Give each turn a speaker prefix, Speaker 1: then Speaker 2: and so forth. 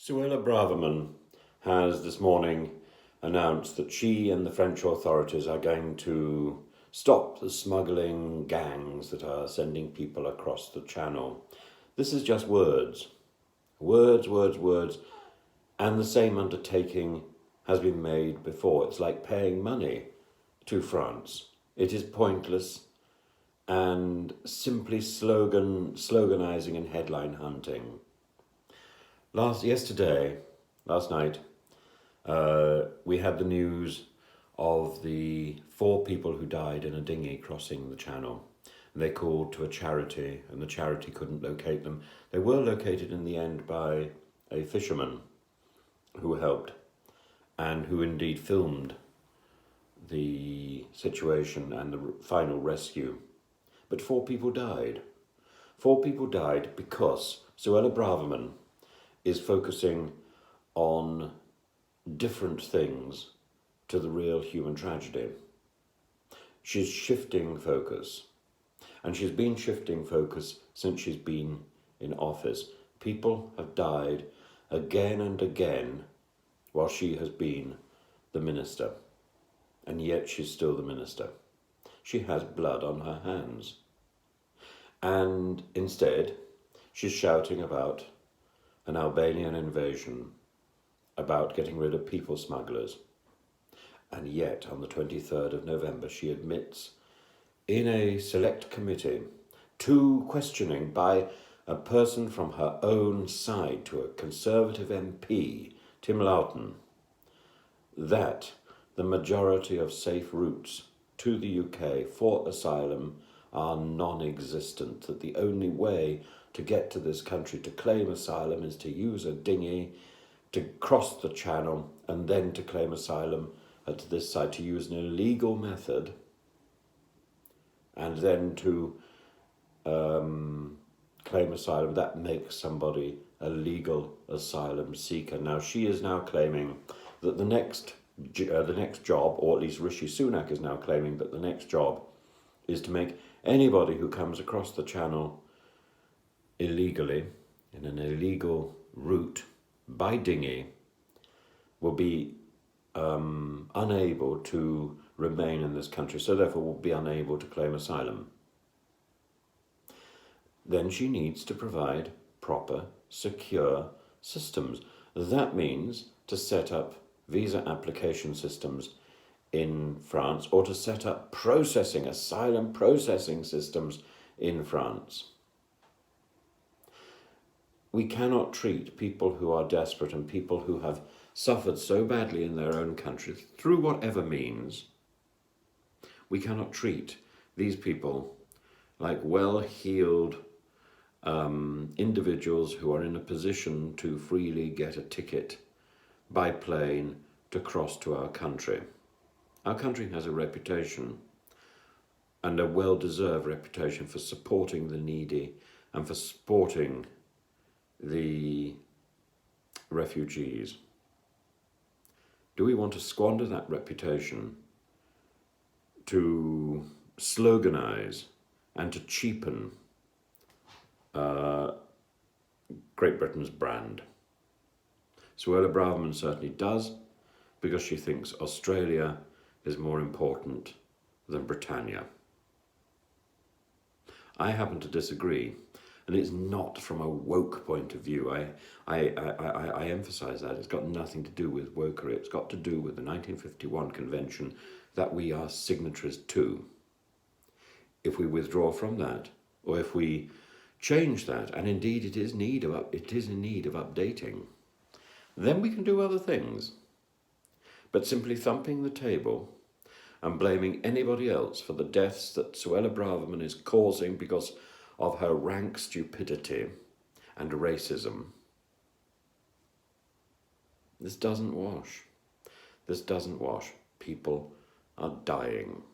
Speaker 1: Suella Braverman has this morning announced that she and the French authorities are going to stop the smuggling gangs that are sending people across the channel. This is just words. Words, words, words. And the same undertaking has been made before. It's like paying money to France. It is pointless and simply sloganizing and headline hunting. Last night, we had the news of the 4 people who died in a dinghy crossing the channel. They called to a charity and the charity couldn't locate them. They were located in the end by a fisherman who helped and who indeed filmed the situation and the final rescue. But 4 people died. 4 people died because Suella Braverman is focusing on different things to the real human tragedy. She's shifting focus, and she's been shifting focus since she's been in office. People have died again and again while she has been the minister, and yet she's still the minister. She has blood on her hands, and instead she's shouting about an Albanian invasion, about getting rid of people smugglers. And yet, on the 23rd of November, she admits in a select committee to questioning by a person from her own side, to a Conservative MP, Tim Loughton, that the majority of safe routes to the UK for asylum are non-existent, that the only way to get to this country to claim asylum is to use a dinghy to cross the channel and then to claim asylum at this side, to use an illegal method and then to claim asylum. That makes somebody a legal asylum seeker. Now she is now claiming that the next job, or at least Rishi Sunak is now claiming that the next job is to make anybody who comes across the channel illegally, in an illegal route, by dinghy, will be unable to remain in this country, so therefore will be unable to claim asylum. Then she needs to provide proper, secure systems. That means to set up visa application systems in France, or to set up asylum processing systems in France. We cannot treat people who are desperate and people who have suffered so badly in their own country, through whatever means, we cannot treat these people like well-heeled individuals who are in a position to freely get a ticket by plane to cross to our country. Our country has a reputation, and a well-deserved reputation, for supporting the needy and for supporting the refugees. Do we want to squander that reputation to sloganize and to cheapen Great Britain's brand? Suella Braverman certainly does, because she thinks Australia is more important than Britannia. I happen to disagree. And it's not from a woke point of view. I emphasize that. It's got nothing to do with wokery. It's got to do with the 1951 convention that we are signatories to. If we withdraw from that, or if we change that, and indeed it is in need of updating, then we can do other things. But simply thumping the table and blaming anybody else for the deaths that Suella Braverman is causing because of her rank stupidity and racism, this doesn't wash. This doesn't wash. People are dying.